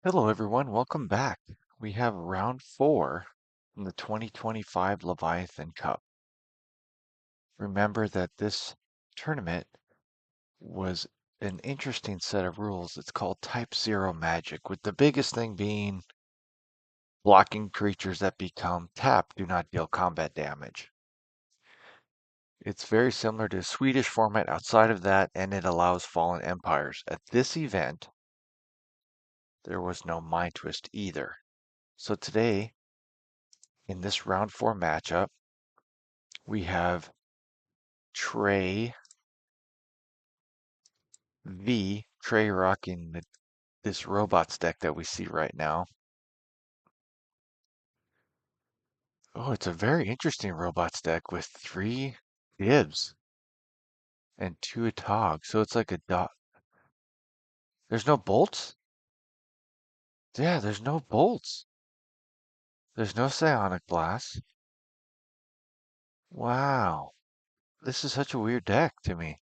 Hello, everyone. Welcome back. We have round four from the 2025 Leviathan Cup. Remember that this tournament was an interesting set of rules. It's called Type Zero Magic, with the biggest thing being blocking creatures that become tapped do not deal combat damage. It's very similar to Swedish format outside of that, and it allows Fallen Empires. At this event, there was no Mind Twist either. So today, in this round four matchup, we have Trey Trey rocking this robots deck that we see right now. Oh, it's a very interesting robots deck with 3 Dibs and 2 Atog. So it's like a dot. There's no bolts? Yeah, there's no bolts. There's no psionic blast. Wow. This is such a weird deck to me.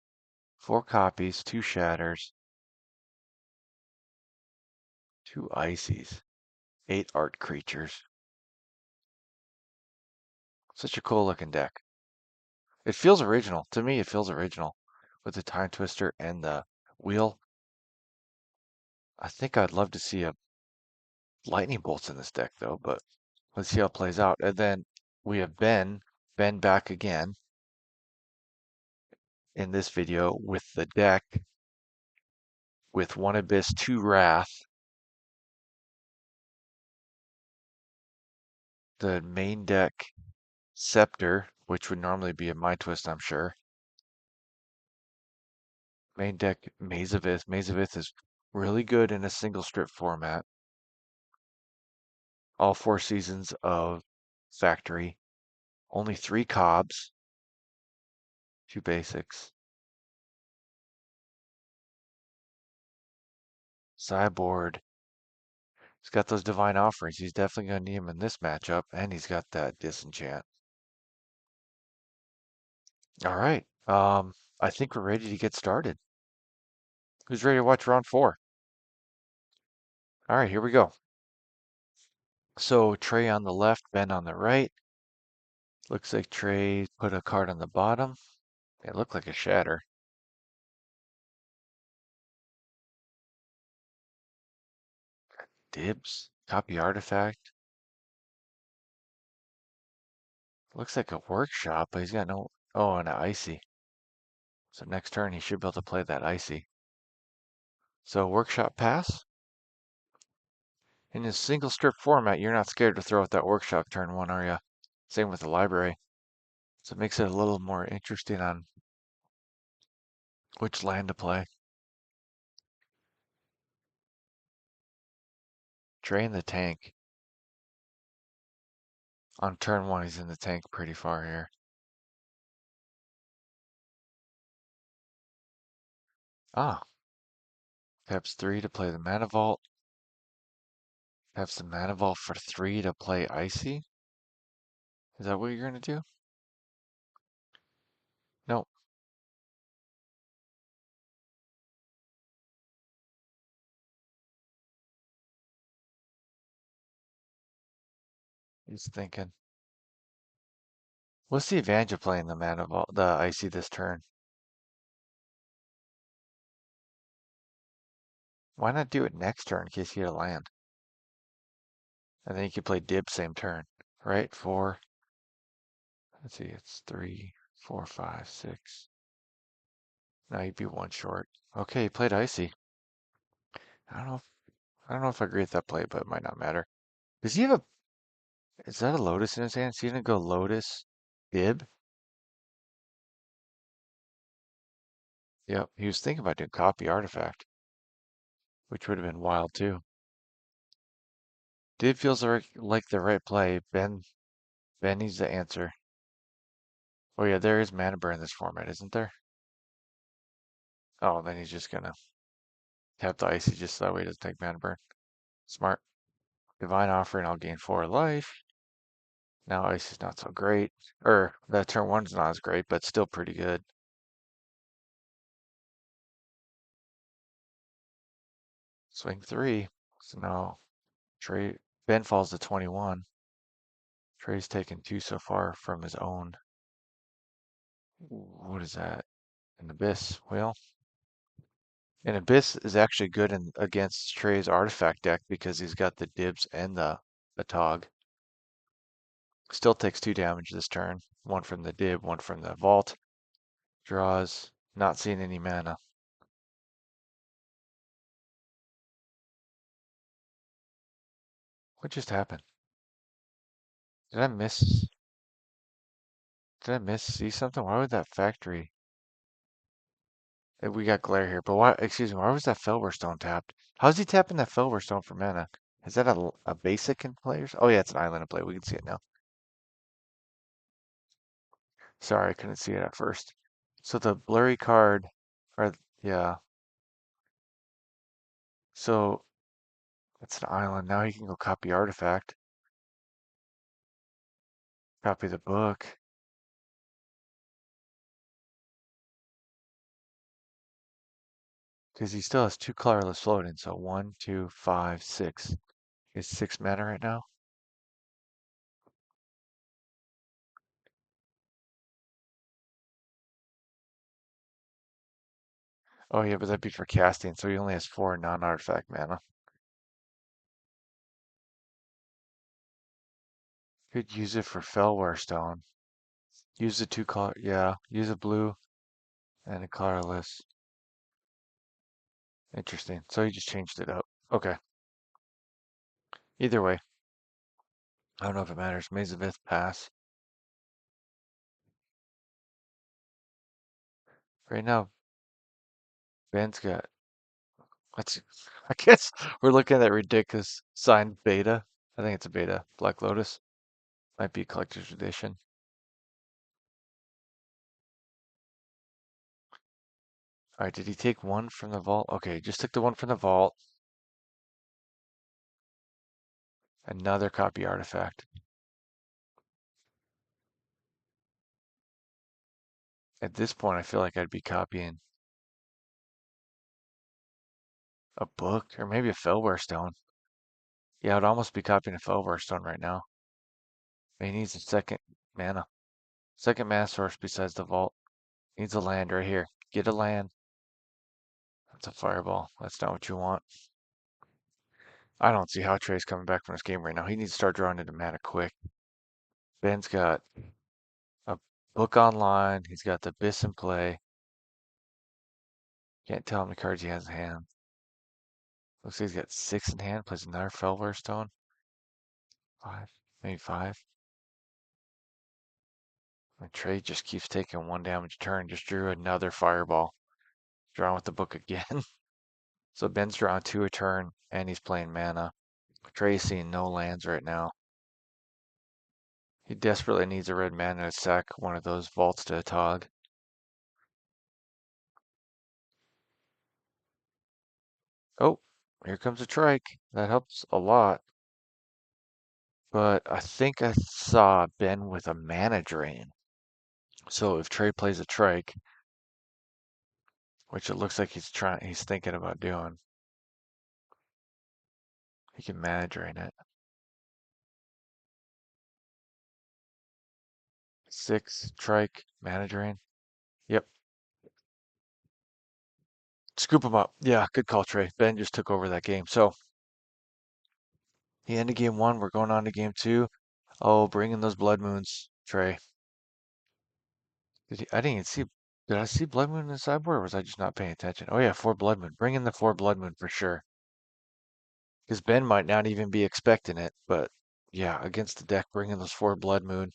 4 copies, 2 shatters, 2 ices, 8 art creatures. Such a cool looking deck. It feels original. To me, it feels original with the time twister and the wheel. I think I'd love to see a lightning bolts in this deck though, but let's see how it plays out. And then we have Ben back again in this video with the deck with 1 Abyss, 2 Wrath, the main deck Scepter, which would normally be a Mind Twist, I'm sure. Main deck Maze of Ith. Maze of Ith is really good in a single strip format. All 4 seasons of Factory. Only 3 Cobs, 2 basics. Sideboard. He's got those divine offerings. He's definitely going to need him in this matchup, and he's got that disenchant. All right. I think we're ready to get started. Who's ready to watch round four? All right, here we go. So Trey on the left, Ben on the right. Looks like Trey put a card on the bottom. It looked like a shatter. Dibs, copy artifact. Looks like a workshop, but he's got no. Oh, and an icy. So next turn he should be able to play that icy. So workshop pass. In a single strip format, you're not scared to throw out that workshop turn 1, are you? Same with the library. So it makes it a little more interesting on which land to play. Drain the tank. On turn 1, he's in the tank pretty far here. Ah, taps 3 to play the Mana Vault. Taps the Mana Vault for 3 to play Icy. Is that what you're going to do? Nope. He's thinking. What's the advantage of playing the Mana Vault, the Icy this turn? Why not do it next turn in case you get a land? And then you can play Dibs same turn, right? 4. Let's see, it's 3, 4, 5, 6. Now you'd be 1 short. Okay, he played Icy. I don't know. I don't know if I agree with that play, but it might not matter. Does he have a? Is that a Lotus in his hand? Is he gonna go Lotus, Dib? Yep. He was thinking about doing copy artifact, which would have been wild too. Dib feels like the right play. Ben needs the answer. Oh yeah, there is mana burn in this format, isn't there? Oh, then he's just gonna tap the icy just so that way he doesn't take mana burn. Smart. Divine offering, I'll gain 4 life. Now ice is not so great. That turn 1's not as great, but still pretty good. Swing 3. So now Trey Ben falls to 21. Trey's taken two so far from his own. What is that? An Abyss. Well, an Abyss is actually good against Trey's artifact deck because he's got the Dibs and the Tog. Still takes two damage this turn. One from the Dib, one from the Vault. Draws. Not seeing any mana. What just happened? Did I miss? Did I miss see something? Why would that factory? We got glare here, but why? Excuse me. Why was that Felwar Stone tapped? How's he tapping that Felwar Stone for mana? Is that a basic in players? Oh yeah, it's an island in play. We can see it now. Sorry, I couldn't see it at first. So the blurry card, or yeah. So it's an island. Now he can go copy artifact, copy the book, because he still has two colorless floating. So 1, 2, 5, 6. Is 6 mana right now? Oh yeah, but that'd be for casting. So he only has 4 non-artifact mana. Could use it for Felwar Stone. Use the two color. Yeah, use a blue and a colorless. Interesting. So he just changed it up. Okay. Either way, I don't know if it matters. Maze of Ith pass. Right now, Ben's got. Let's. I guess we're looking at that ridiculous signed beta. I think it's a beta. Black Lotus might be a collector's edition. All right. Did he take one from the vault? Okay, just took the one from the vault. Another copy artifact. At this point, I feel like I'd be copying a book or maybe a Felware Stone. Yeah, I'd almost be copying a Felware Stone right now. He needs a second mana. Second mana source besides the vault. Needs a land right here. Get a land. That's a fireball. That's not what you want. I don't see how Trey's coming back from this game right now. He needs to start drawing into mana quick. Ben's got a book online. He's got the Abyss in play. Can't tell how many cards he has in hand. Looks like he's got 6 in hand. Plays another Felware Stone. 5. Maybe 5. And Trey just keeps taking 1 damage a turn. Just drew another fireball. Drawing with the book again. So Ben's drawing 2 a turn, and he's playing mana. Trey's seeing no lands right now. He desperately needs a red mana to sack one of those vaults to a Tog. Oh, here comes a trike. That helps a lot. But I think I saw Ben with a mana drain. So if Trey plays a trike, which it looks like he's thinking about doing, he can mana drain it. 6 trike mana drain. Yep. Scoop him up. Yeah, good call, Trey. Ben just took over that game. So he ended game 1. We're going on to game 2. Oh, bring in those blood moons, Trey. I didn't even see. Did I see blood moon in the sideboard, or was I just not paying attention? Oh yeah, 4 blood moon. Bring in the 4 blood moon for sure. Because Ben might not even be expecting it, but yeah, against the deck, bring in those 4 blood moon.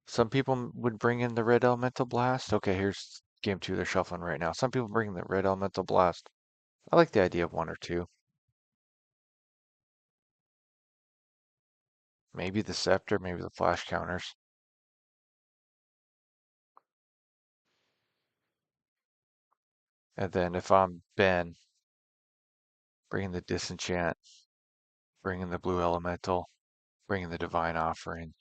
Some people would bring in the red elemental blast. Okay, here's game 2. They're shuffling right now. Some people bring in the red elemental blast. I like the idea of 1 or 2. Maybe the scepter, maybe the flash counters. And then if I'm Ben, bring in the disenchant, bring in the blue elemental, bring in the divine offering.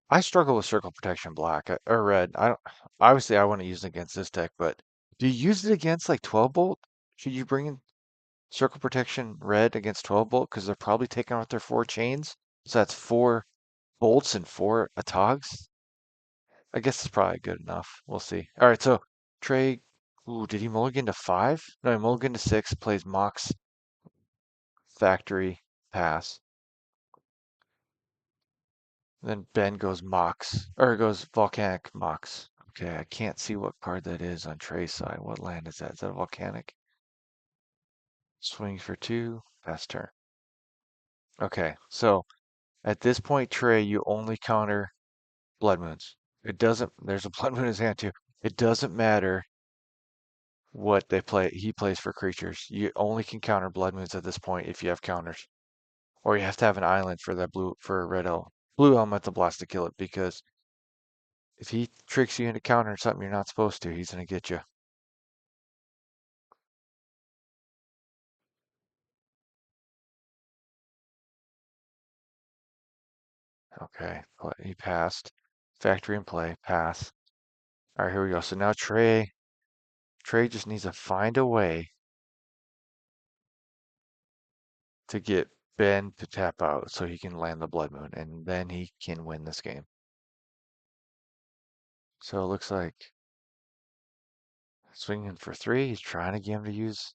I struggle with Circle Protection Black or Red. I don't. Obviously, I want to use it against this deck, but do you use it against like 12 bolt? Should you bring in? Circle protection red against 12 bolt because they're probably taking out their 4 chains. So that's 4 bolts and 4 Atogs. I guess it's probably good enough. We'll see. All right, so Trey, ooh, did he mulligan to 5? No, he mulligan to 6, plays Mox Factory pass. Then Ben goes Mox, or goes Volcanic Mox. Okay, I can't see what card that is on Trey's side. What land is that? Is that a Volcanic? Swings for 2, pass turn. Okay, so at this point, Trey, you only counter Blood Moons. It doesn't, there's a Blood Moon in his hand too. It doesn't matter what they play, he plays for creatures. You only can counter Blood Moons at this point if you have counters. Or you have to have an island for that for a blue elemental blast to kill it, because if he tricks you into countering something you're not supposed to, he's gonna get you. Okay, he passed. Factory in play, pass. All right, here we go. So now Trey just needs to find a way to get Ben to tap out so he can land the Blood Moon, and then he can win this game. So it looks like swinging for 3. He's trying to get him to use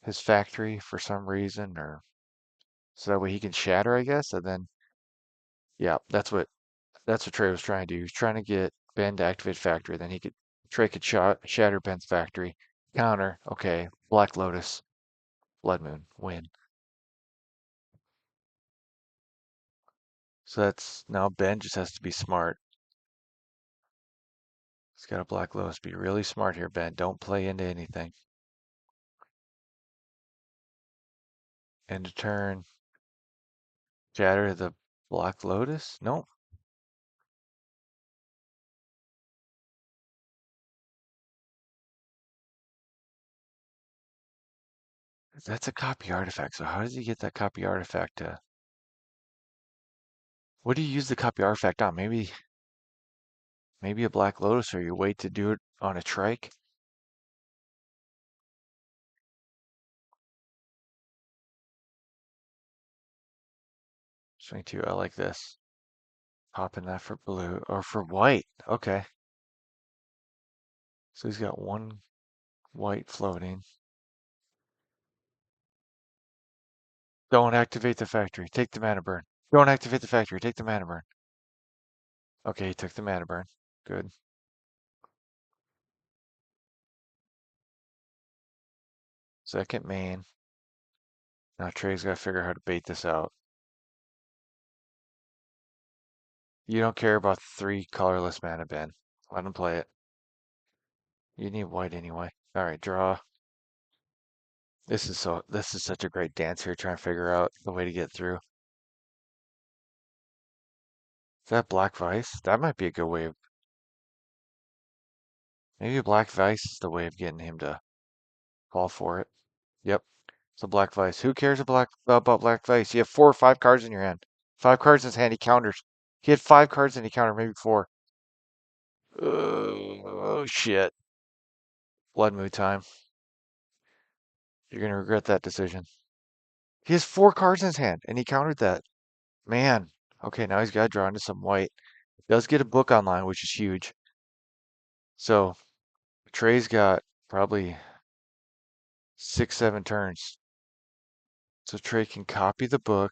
his factory for some reason, or so that way he can shatter, I guess. And then, yeah, that's what Trey was trying to do. He was trying to get Ben to activate factory. Then Trey could shatter Ben's factory, counter. Okay, Black Lotus, Blood Moon, win. So that's now Ben just has to be smart. He's got a Black Lotus. Be really smart here, Ben. Don't play into anything. End of turn. Shatter the Black Lotus? Nope. That's a copy artifact. So how does he get that copy artifact to? What do you use the copy artifact on? Maybe a Black Lotus, or you wait to do it on a trike? Swing 2, I like this. Popping that for blue, or for white. Okay. So he's got 1 white floating. Don't activate the factory. Take the mana burn. Don't activate the factory. Take the mana burn. Okay, he took the mana burn. Good. Second main. Now Trey's got to figure out how to bait this out. You don't care about 3 colorless mana, Ben. Let him play it. You need white anyway. All right, draw. This is such a great dance here, trying to figure out the way to get through. Is that Black Vice? That might be a good way of, maybe Black Vice is the way of getting him to fall for it. Yep. So Black Vice. Who cares about Black Vice? You have 4 or 5 cards in your hand. 5 cards in his hand. He counters. He had 5 cards and he countered, maybe 4. Oh shit. Blood Moon time. You're gonna regret that decision. He has 4 cards in his hand and he countered that. Man. Okay, now he's got to draw into some white. Does get a book online, which is huge. So Trey's got probably 6, 7 turns. So Trey can copy the book.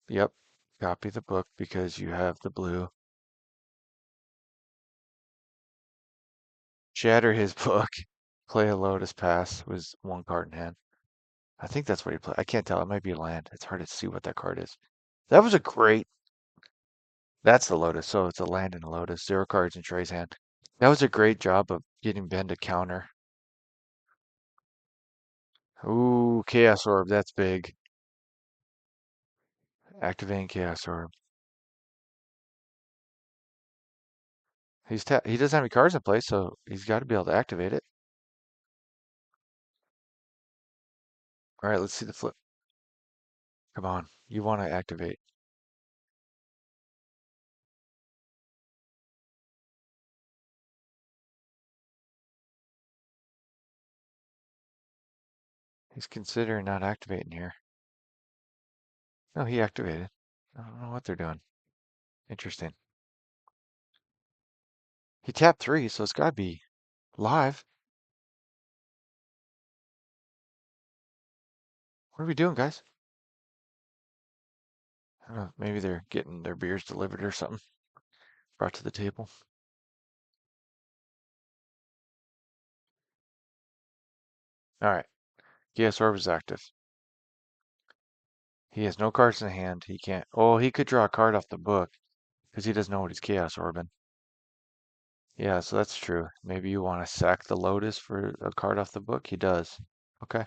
Yep. Copy the book because you have the blue. Shatter his book. Play a Lotus Pass was 1 card in hand. I think that's what he played. I can't tell. It might be a land. It's hard to see what that card is. That was a great. That's the Lotus. So it's a land and a Lotus. 0 cards in Trey's hand. That was a great job of getting Ben to counter. Ooh, Chaos Orb. That's big. Activating Chaos Orb. He doesn't have any cards in play, so he's got to be able to activate it. All right, let's see the flip. Come on. You want to activate. He's considering not activating here. No, he activated. I don't know what they're doing. Interesting. He tapped 3, so it's gotta be live. What are we doing, guys? I don't know. Maybe they're getting their beers delivered or something. Brought to the table. All right. Chaos Orb is active. He has no cards in hand. He can't. Oh, he could draw a card off the book because he doesn't know what he's Chaos Orbing. Yeah, so that's true. Maybe you want to sack the Lotus for a card off the book? He does. Okay.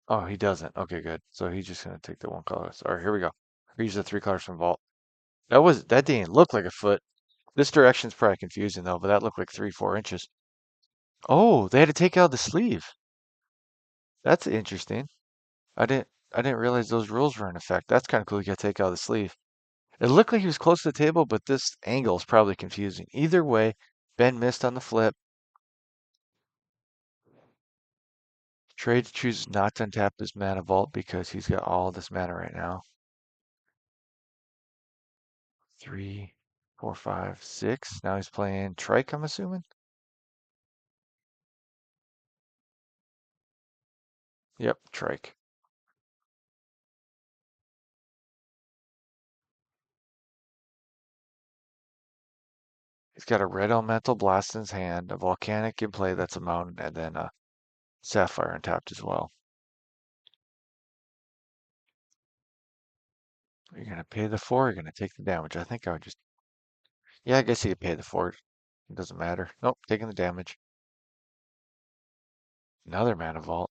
Oh, he doesn't. Okay, good. So he's just gonna take the 1 color. All right, here we go. We use the 3 colors from Vault. That didn't look like a foot. This direction's probably confusing though, but that looked like 3, 4 inches. Oh, they had to take out the sleeve. That's interesting. I didn't realize those rules were in effect. That's kind of cool. You got to take out the sleeve. It looked like he was close to the table, but this angle is probably confusing. Either way, Ben missed on the flip. Trey chooses not to untap his mana vault because he's got all this mana right now. 3, 4, 5, 6. Now he's playing Trike, I'm assuming. Yep, Trike. He's got a red elemental blast in his hand, a volcanic in play that's a mountain, and then a sapphire untapped as well. You're gonna pay the 4, you're gonna take the damage. I think I would just, yeah, I guess you could pay the 4. It doesn't matter. Nope, taking the damage. Another mana vault.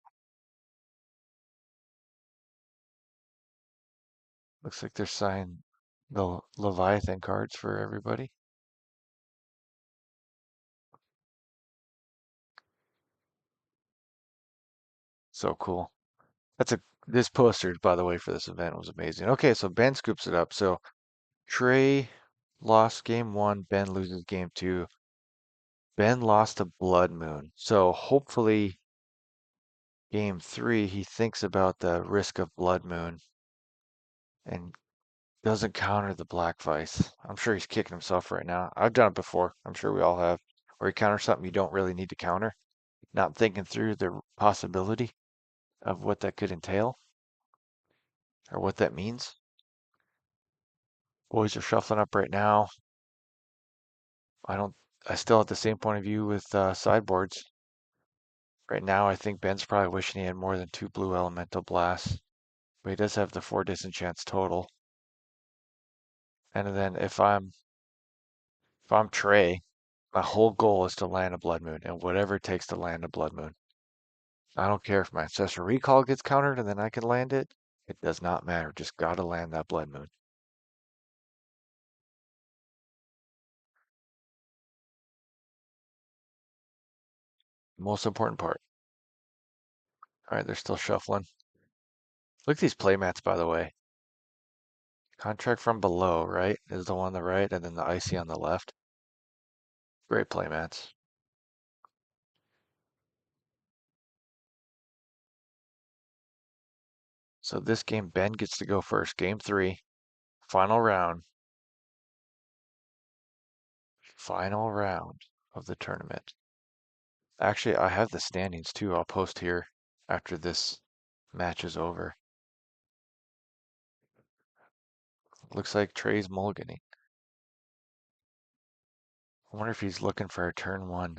Looks like they're signing the Leviathan cards for everybody. So cool. This poster, by the way, for this event was amazing. Okay, so Ben scoops it up. So Trey lost game 1, Ben loses game 2. Ben lost to Blood Moon. So hopefully game 3 he thinks about the risk of Blood Moon and doesn't counter the Black Vice. I'm sure he's kicking himself right now. I've done it before. I'm sure we all have. Or you counter something you don't really need to counter, not thinking through the possibility of what that could entail or what that means. Boys are shuffling up right now. I don't. I still have the same point of view with sideboards. Right now, I think Ben's probably wishing he had more than 2 blue elemental blasts, but he does have the 4 disenchants total. And then if I'm Trey, my whole goal is to land a Blood Moon, and whatever it takes to land a Blood Moon. I don't care if my Ancestral Recall gets countered and then I can land it. It does not matter. Just gotta land that Blood Moon. Most important part. All right, they're still shuffling. Look at these playmats, by the way. Contract from below, right, is the one on the right, and then the icy on the left. Great playmats. So this game, Ben gets to go first. Game 3, final round. Final round of the tournament. Actually, I have the standings too. I'll post here after this match is over. Looks like Trey's mulliganing. I wonder if he's looking for a turn 1.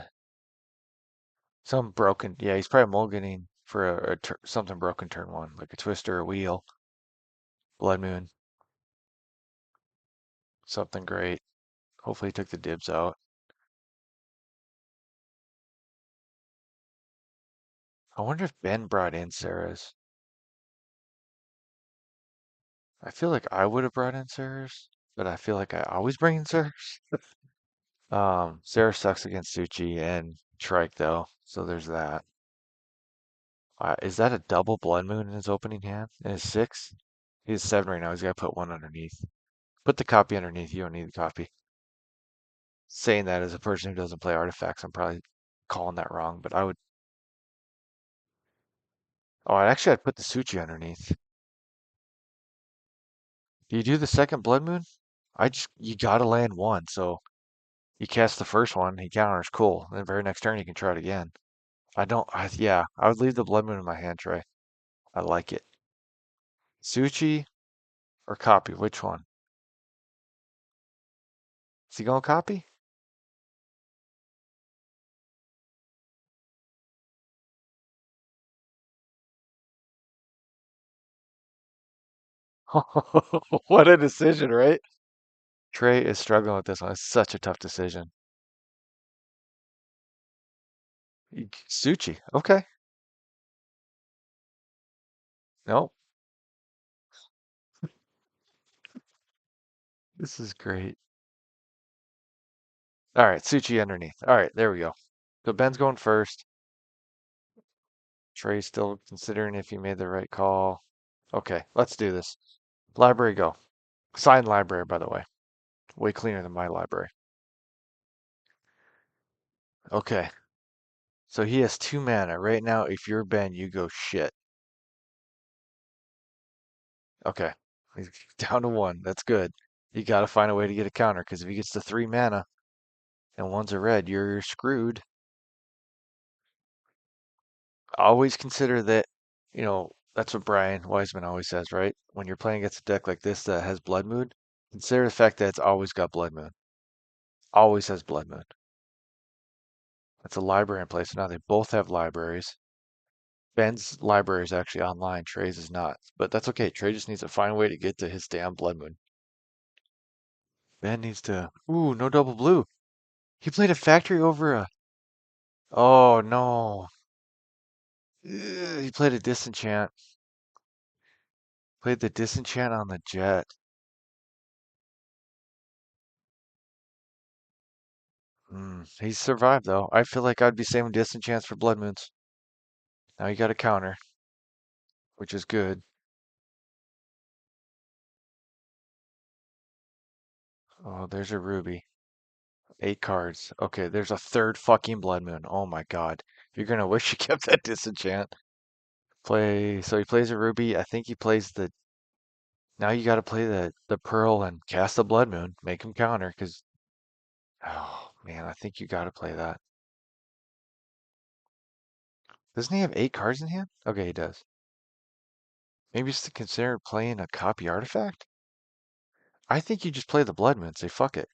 Some broken, yeah, he's probably mulliganing for something broken turn 1, like a twister, a wheel, blood moon, something great. Hopefully he took the dibs out. I wonder if Ben brought in Sarah's. I feel like I would have brought in Sarah's, but I feel like I always bring in Sarah's. Sarah sucks against Suchi and Trike though, so there's that. Is that a double blood moon in his opening hand? In his 6? He has 7 right now. He's got to put 1 underneath. Put the copy underneath. You don't need the copy. saying that as a person who doesn't play artifacts, I'm probably calling that wrong, but I would. Oh, I'd put the Suchi underneath. Do you do the second Blood Moon? You gotta land one, so you cast the first one, he counters, cool. Then very next turn you can try it again. Yeah, I would leave the Blood Moon in my hand, Trey. I like it. Suchi or copy, which one? Is he going copy? What a decision, right? Trey is struggling with this one. It's such a tough decision. Suchi, okay. Nope. This is great. All right, Suchi underneath. All right, there we go. So Ben's going first. Trey's still considering if he made the right call. Okay, let's do this. Library go. Signed library, by the way. Way cleaner than my library. Okay, so he has 2 mana. Right now, if you're Ben, you go shit. Okay, he's down to 1. That's good. You got to find a way to get a counter, because if he gets to 3 mana and one's a red, you're screwed. Always consider that, that's what Brian Wiseman always says, right? When you're playing against a deck like this that has Blood Moon, consider the fact that it's always got Blood Moon. Always has Blood Moon. That's a library in place. Now they both have libraries. Ben's library is actually online. Trey's is not. But that's okay. Trey just needs to find a way to get to his damn Blood Moon. Ben needs to. Ooh, no double blue. He played a factory over a. Oh, no. He played a disenchant. Played the disenchant on the jet. He's survived, though. I feel like I'd be saving disenchants for Blood Moons. Now you got a counter, which is good. Oh, there's a ruby. 8 cards. Okay, there's a third fucking Blood Moon. Oh my god. You're gonna wish you kept that disenchant. So he plays a ruby. I think he plays the. Now you gotta play the pearl and cast the Blood Moon. Make him counter, because. Oh man, I think you gotta play that. Doesn't he have 8 cards in hand? Okay, he does. Maybe just to consider playing a copy artifact? I think you just play the Blood Moon. Say fuck it.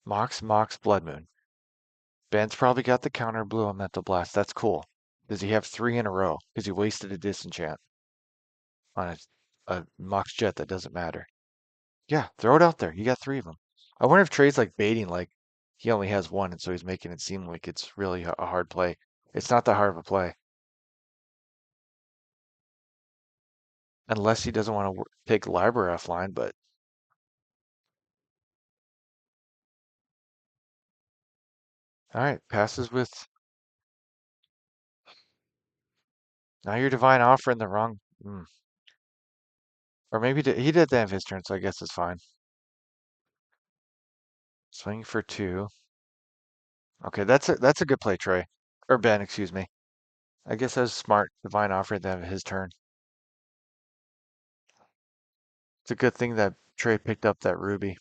Mox, Blood Moon. Ben's probably got the counter blue on Mental Blast. That's cool. Does he have 3 in a row? Because he wasted a disenchant on a Mox Jet that doesn't matter. Yeah, throw it out there. You got 3 of them. I wonder if Trey's like baiting, like he only has one, and so he's making it seem like it's really a hard play. It's not that hard of a play. Unless he doesn't want to take library offline, but all right, passes with. Now your divine offer in the wrong. Or maybe he did that in his turn, so I guess it's fine. Swing for 2. Okay, that's a good play, Trey. Or Ben, excuse me. I guess that was smart. Divine offer at the end of his turn. It's a good thing that Trey picked up that ruby.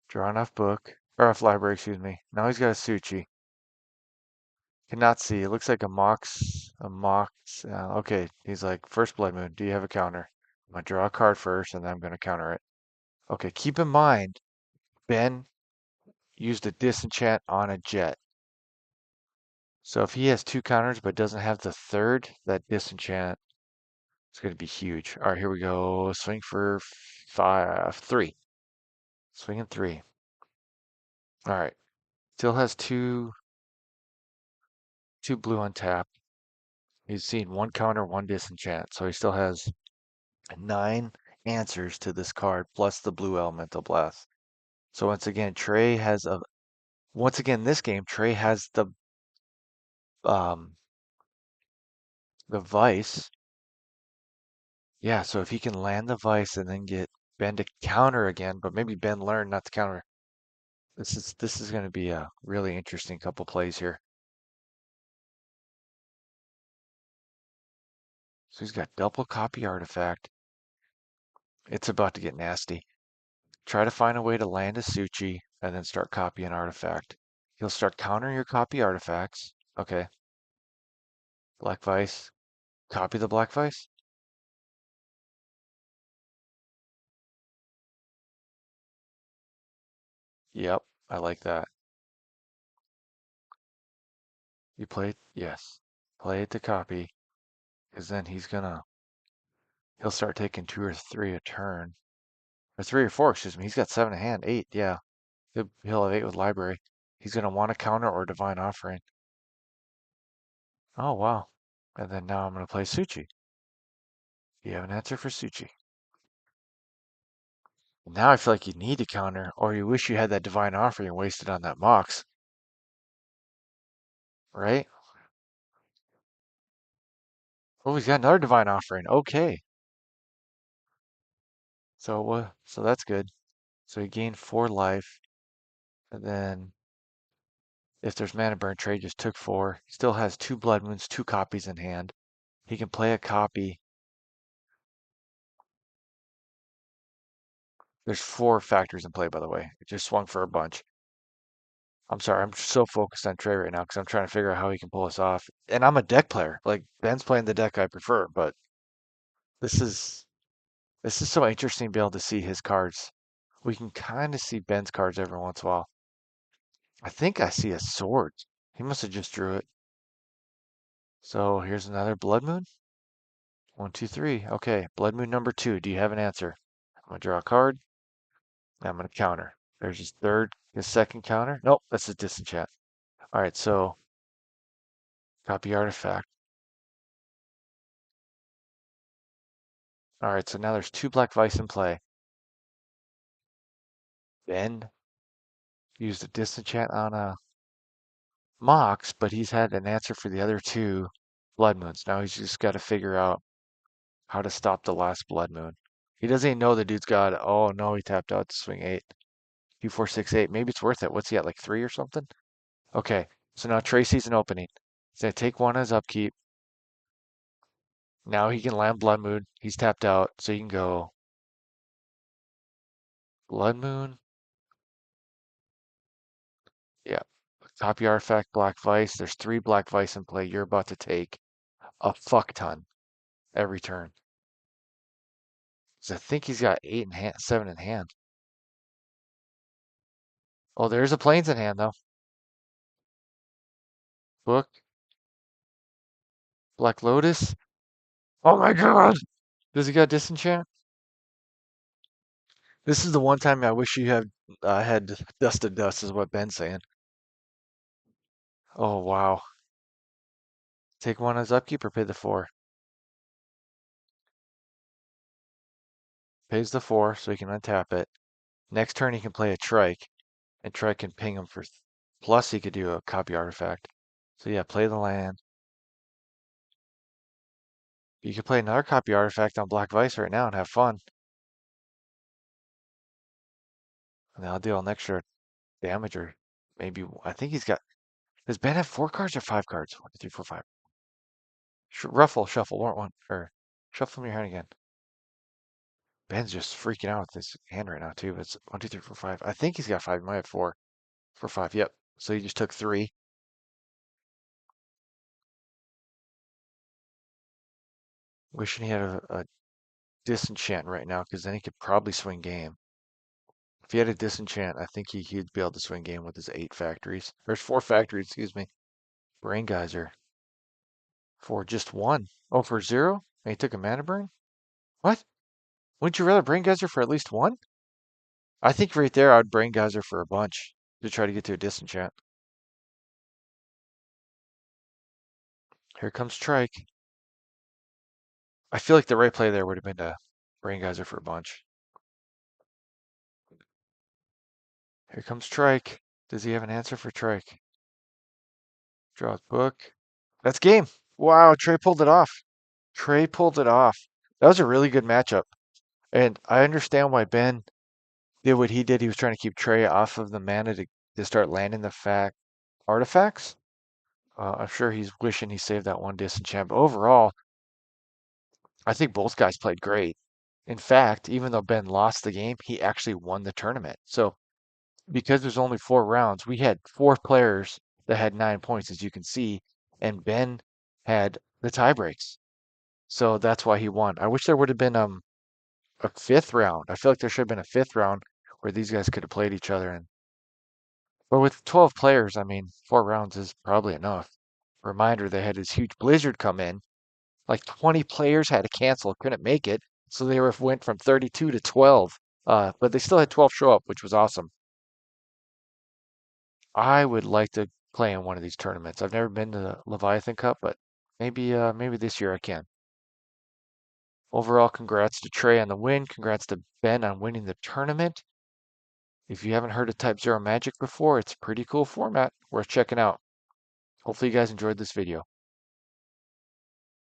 Drawn off book. Or off library, excuse me. Now he's got a Suchi. Cannot see. It looks like a Mox. A Mox. Okay, he's like, first Blood Moon. Do you have a counter? I'm going to draw a card first, and then I'm going to counter it. Okay, keep in mind, Ben used a disenchant on a jet. So if he has 2 counters but doesn't have the third, that disenchant is going to be huge. All right, here we go. Swing for 3. Swinging 3. All right. Still has two blue on tap. He's seen 1 counter, 1 disenchant. So he still has 9 answers to this card plus the blue elemental blast. So once again this game Trey has um the vice. Yeah, so if he can land the vice and then get Ben to counter again, but maybe Ben learned not to counter. This is going to be a really interesting couple plays here. So he's got double copy artifact. It's about to get nasty. Try to find a way to land a Suchi and then start copying artifact. He'll start countering your copy artifacts. Okay. Black Vice. Copy the Black Vice. Yep, I like that. You play it? Yes. Play it to copy, because then he'll start taking 2 or 3 a turn. Or 3 or 4, excuse me. He's got 7 in hand. 8, yeah. He'll have 8 with library. He's going to want to counter or divine offering. Oh, wow. And then now I'm going to play Suchi. You have an answer for Suchi. Now I feel like you need to counter, or you wish you had that divine offering wasted on that Mox, right? Oh, he's got another divine offering. Okay. So that's good. So he gained 4 life, and then if there's mana burn, Trey just took 4. Still has 2 blood moons, 2 copies in hand. He can play a copy. There's 4 factors in play, by the way. It just swung for a bunch. I'm sorry, I'm so focused on Trey right now because I'm trying to figure out how he can pull us off. And I'm a deck player. Like Ben's playing the deck I prefer, but this is this is so interesting to be able to see his cards. We can kind of see Ben's cards every once in a while. I think I see a sword. He must have just drew it. So here's another blood moon. 1, 2, 3. Okay, blood moon number 2. Do you have an answer? I'm gonna draw a card. And I'm gonna counter. There's his second counter. Nope, that's a disenchant. All right, so copy artifact. All right, so now there's 2 black vice in play. Ben used a disenchant on a Mox, but he's had an answer for the other 2 blood moons. Now he's just got to figure out how to stop the last blood moon. He doesn't even know the dude's got. Oh no, he tapped out to swing 8. 2, 4, 6, 8. Maybe it's worth it. What's he at, like 3 or something? Okay, so now Tracy's an opening. He's gonna take 1 as upkeep. Now he can land blood moon. He's tapped out, so you can go blood moon. Yeah, copy artifact, black vice. There's 3 black vice in play. You're about to take a fuck ton every turn. So I think he's got 8 in hand, 7 in hand. Oh, there's a plains in hand though. Book, Black Lotus. Oh my god! Does he got disenchant? This is the one time I wish you had dust to dust, is what Ben's saying. Oh wow. Take 1 as upkeep or pay the 4. Pays the 4 so he can untap it. Next turn he can play a trike, and trike can ping him for. Plus he could do a copy artifact. So yeah, play the land. You could play another copy artifact on Black Vice right now and have fun. And that'll deal an extra damage, or maybe I think he's got. Does Ben have 4 cards or 5 cards? 1, 2, 3, 4, 5. Ruffle, shuffle, one, or shuffle from your hand again. Ben's just freaking out with his hand right now too. But it's 1, 2, 3, 4, 5. I think he's got 5. He might have 4. 4, 5. Yep. So he just took 3. Wishing he had a disenchant right now, because then he could probably swing game. If he had a disenchant, I think he'd be able to swing game with his 8 factories. There's 4 factories, excuse me. Brain Geyser for just 1. Oh, for 0? And he took a mana burn? What? Wouldn't you rather Brain Geyser for at least 1? I think right there I'd Brain Geyser for a bunch to try to get to a disenchant. Here comes Trike. I feel like the right play there would have been to Brain Geyser for a bunch. Here comes Trike. Does he have an answer for Trike? Draw his book. That's game. Wow, Trey pulled it off. Trey pulled it off. That was a really good matchup. And I understand why Ben did what he did. He was trying to keep Trey off of the mana to start landing the fact artifacts. I'm sure he's wishing he saved that one disenchant. But overall, I think both guys played great. In fact, even though Ben lost the game, he actually won the tournament. So because there's only 4 rounds, we had 4 players that had 9 points, as you can see, and Ben had the tie breaks. So that's why he won. I wish there would have been a fifth round. I feel like there should have been a fifth round where these guys could have played each other. And but with 12 players, I mean, 4 rounds is probably enough. Reminder, they had this huge blizzard come in. Like 20 players had to cancel, couldn't make it, so went from 32 to 12. But they still had 12 show up, which was awesome. I would like to play in one of these tournaments. I've never been to the Leviathan Cup, but maybe this year I can. Overall, congrats to Trey on the win. Congrats to Ben on winning the tournament. If you haven't heard of Type Zero Magic before, it's a pretty cool format. Worth checking out. Hopefully you guys enjoyed this video.